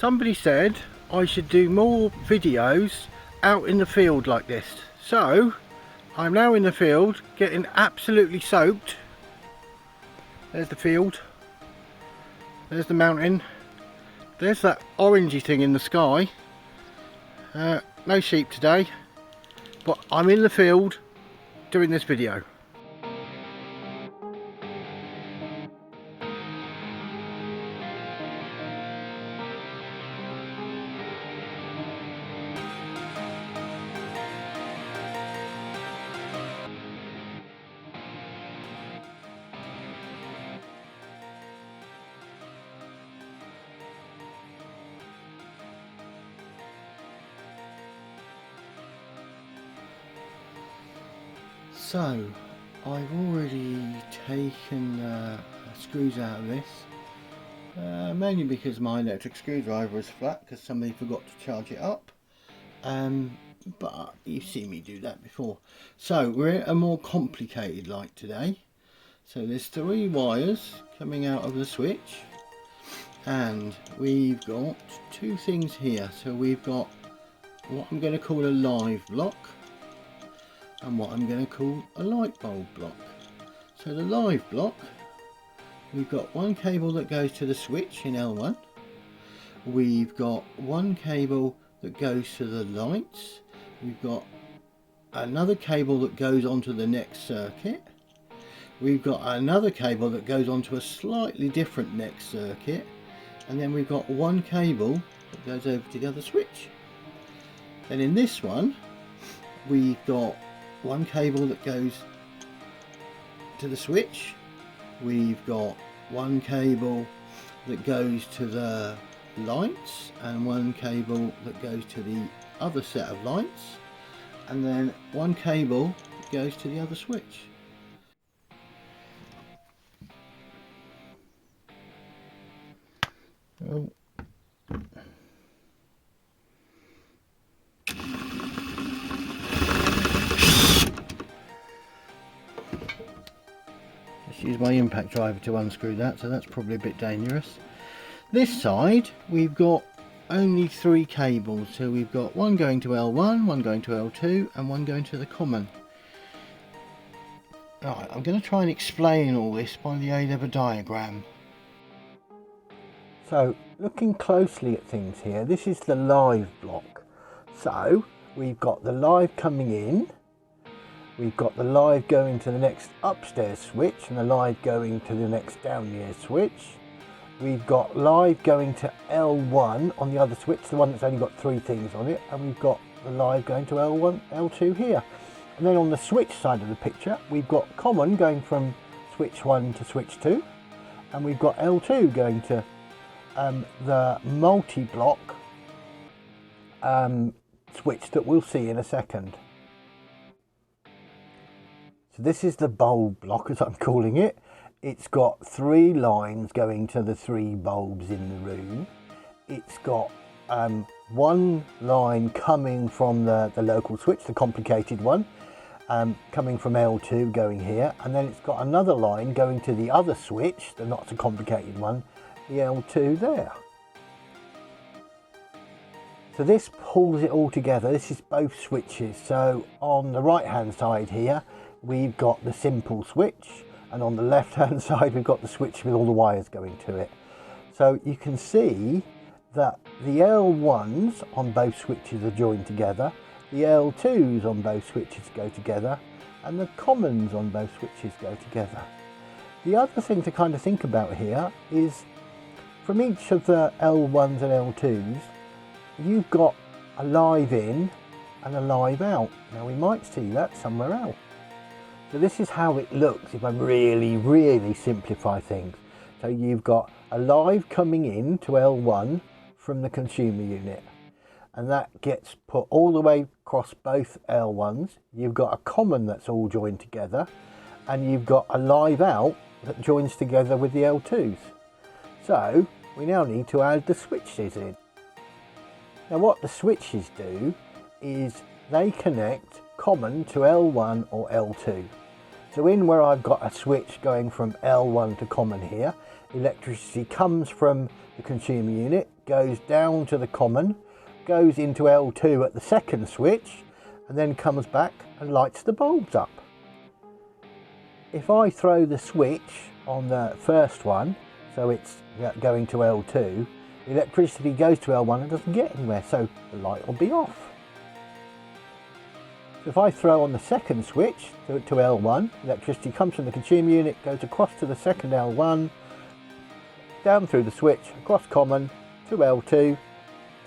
Somebody said I should do more videos out in the field like this. So I'm now in the field getting absolutely soaked. There's the field. There's the mountain. There's that orangey thing in the sky. No sheep today, but I'm in the field doing this video. So I've already taken screws out of this, mainly because my electric screwdriver is flat because somebody forgot to charge it up, but you've seen me do that before. So we're at a more complicated light today. So there's 3 wires coming out of the switch, and we've got 2 things here. So we've got what I'm going to call a live block and what I'm going to call a light bulb block. So the live block, we've got 1 cable that goes to the switch in L1, we've got 1 cable that goes to the lights, we've got another cable that goes onto the next circuit, we've got another cable that goes onto a slightly different next circuit, and then we've got 1 cable that goes over to the other switch. Then in this one we've got 1 cable that goes to the switch, we've got 1 cable that goes to the lights and 1 cable that goes to the other set of lights, and then 1 cable that goes to the other switch. Oh. Use my impact driver to unscrew that, so that's probably a bit dangerous. This side we've got only 3 cables, so we've got 1 going to L1, 1 going to L2 and 1 going to the common. Right, I'm going to try and explain all this by the aid of a diagram. So looking closely at things here, this is the live block. So we've got the live coming in, we've got the live going to the next upstairs switch and the live going to the next downstairs switch. We've got live going to L1 on the other switch, the one that's only got 3 things on it, and we've got the live going to L1, L2 here. And then on the switch side of the picture, we've got common going from switch 1 to switch 2, and we've got L2 going to the multi-block switch that we'll see in a second. So this is the bulb block, as I'm calling it. It's got 3 lines going to the 3 bulbs in the room. It's got 1 line coming from the local switch, the complicated one, coming from L2 going here, and then it's got another line going to the other switch, the not so complicated one, the L2 there. So this pulls it all together. This is both switches. So on the right hand side here we've got the simple switch, and on the left hand side we've got the switch with all the wires going to it. So you can see that the L1s on both switches are joined together, the L2s on both switches go together, and the commons on both switches go together. The other thing to kind of think about here is from each of the L1s and L2s you've got a live in and a live out. Now we might see that somewhere else. So this is how it looks if I really simplify things. So you've got a live coming in to L1 from the consumer unit, and that gets put all the way across both L1s. You've got a common that's all joined together, and you've got a live out that joins together with the L2s. So we now need to add the switches in. Now what the switches do is they connect common to L1 or L2. So in where I've got a switch going from L1 to common here, electricity comes from the consumer unit, goes down to the common, goes into L2 at the second switch, and then comes back and lights the bulbs up. If I throw the switch on the first one, so it's going to L2, the electricity goes to L1 and doesn't get anywhere, so the light will be off. So if I throw on the second switch to L1, electricity comes from the consumer unit, goes across to the second L1, down through the switch, across common to L2 to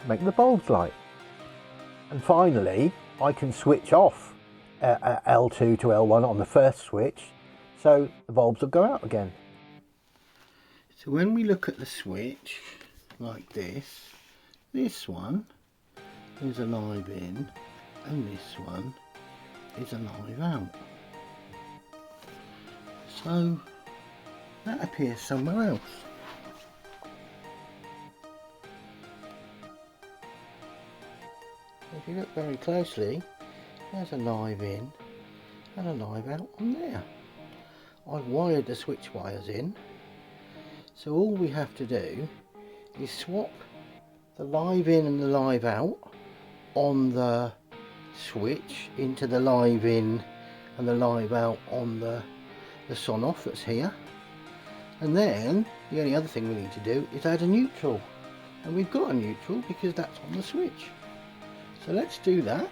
make the bulbs light. And finally, I can switch off L2 to L1 on the first switch, so the bulbs will go out again. So when we look at the switch like this, this one is a live in and this one is a live out. So that appears somewhere else. If you look very closely, there's a live in and a live out on there. I've wired the switch wires in, so all we have to do is swap the live in and the live out on the switch into the live in and the live out on the Sonoff that's here, and then the only other thing we need to do is add a neutral, and we've got a neutral because that's on the switch. So let's do that.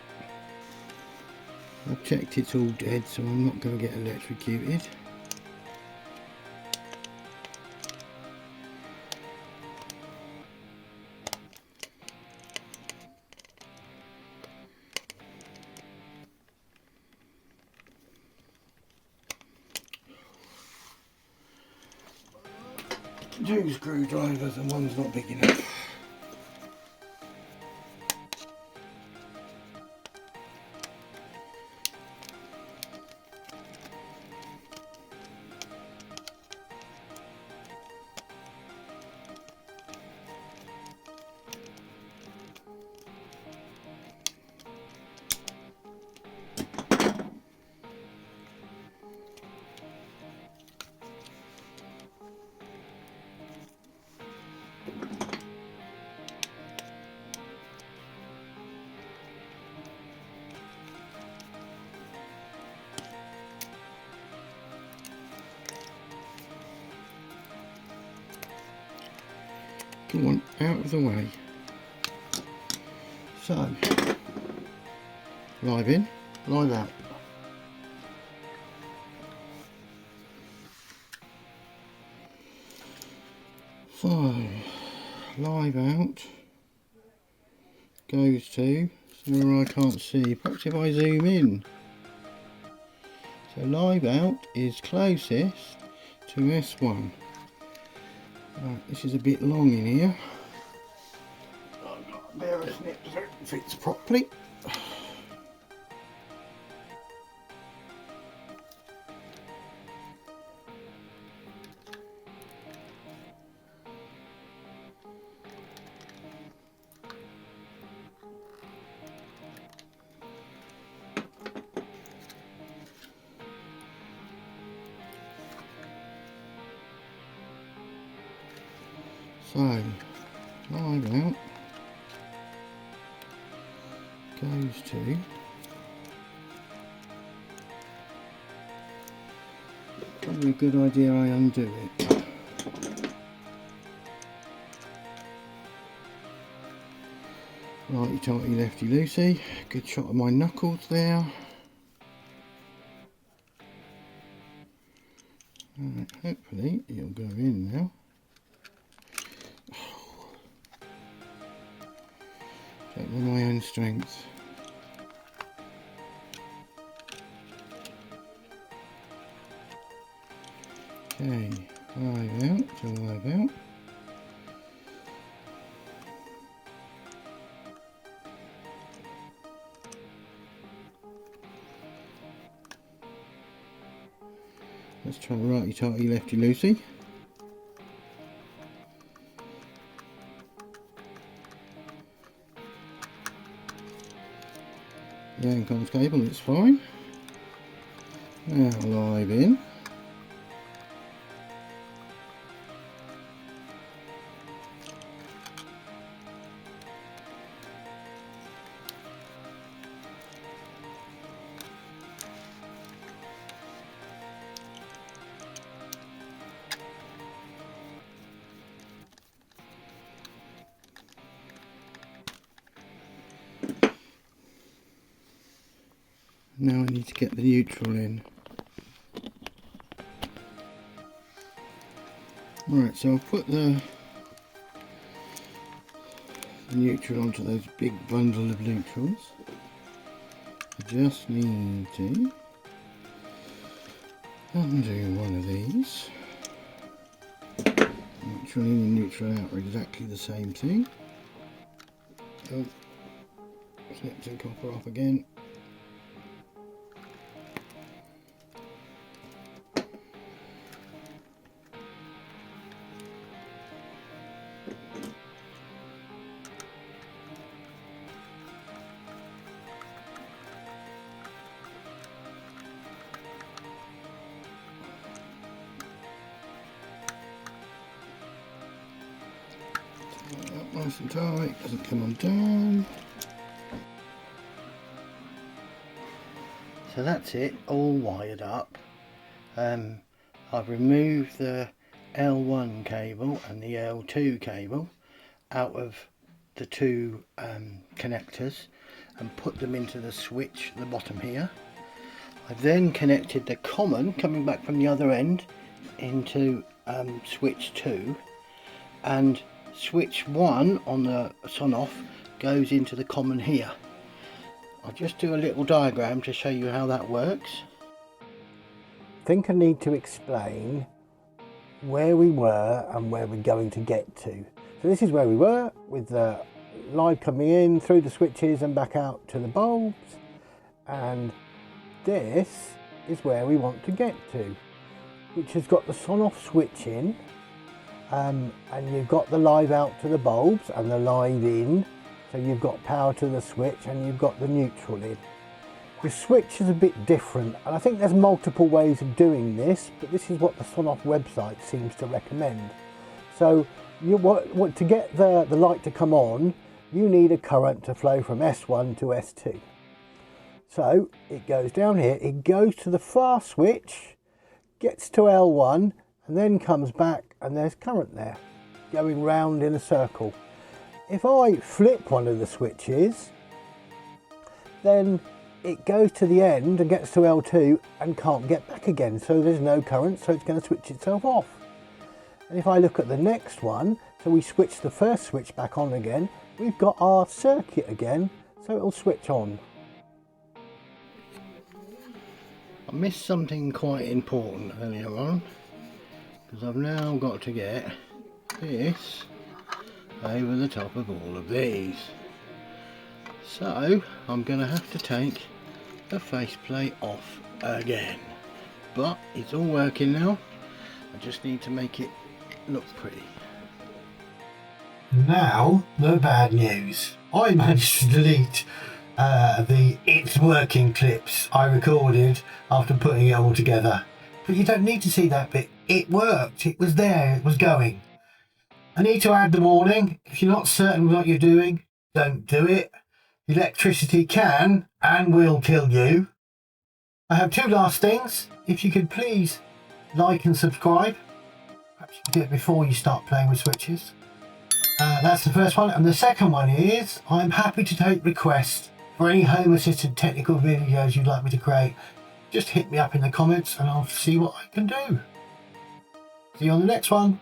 I've checked it's all dead, so I'm not going to get electrocuted. Two screwdrivers and one's not big enough. Come on, out of the way. So, live in, live out. So, live out goes to somewhere I can't see. Perhaps if I zoom in. So live out is closest to S1. Right, this is a bit long in here. I've got a pair of snips so it fits properly. So, live out goes to probably a good idea I undo it. Righty tighty lefty loosey, good shot of my knuckles there. Right, hopefully it'll go in now. Take with my own strength. Okay, live out to live out. Let's try righty tighty lefty loosey. Yank on cable, it's fine. Now live in. Now I need to get the neutral in. Right, so I'll put the neutral onto those big bundle of neutrals. I just need to undo one of these. Neutral in and neutral out are exactly the same thing. Oh, snip some copper off again. Nice and tight, doesn't come undone. So that's it, all wired up. I've removed the L1 cable and the L2 cable out of the two connectors and put them into the switch at the bottom here. I've then connected the common coming back from the other end into switch 2, and switch 1 on the Sonoff goes into the common here. I'll just do a little diagram to show you how that works. I think I need to explain where we were and where we're going to get to. So this is where we were, with the light coming in through the switches and back out to the bulbs, and this is where we want to get to, which has got the Sonoff switch in. And you've got the live out to the bulbs and the live in, so you've got power to the switch and you've got the neutral in. The switch is a bit different, and I think there's multiple ways of doing this, but this is what the Sonoff website seems to recommend. So to get the light to come on, you need a current to flow from S1 to S2. So it goes down here, it goes to the far switch, gets to L1, and then comes back, and there's current there going round in a circle. If I flip one of the switches, then it goes to the end and gets to L2 and can't get back again, so there's no current, so it's going to switch itself off. And if I look at the next one, so we switch the first switch back on again, we've got our circuit again, so it'll switch on. I missed something quite important earlier on, because I've now got to get this over the top of all of these. So I'm going to have to take the faceplate off again. But it's all working now. I just need to make it look pretty. Now, the bad news. I managed to delete the "it's working" clips I recorded after putting it all together. But you don't need to see that bit. It worked. It was there. It was going. I need to add the warning. If you're not certain what you're doing, don't do it. Electricity can and will kill you. I have two last things. If you could please like and subscribe. Perhaps you can do it before you start playing with switches. That's the first one. And the second one is, I'm happy to take requests for any home assisted technical videos you'd like me to create. Just hit me up in the comments and I'll see what I can do. See you on the next one.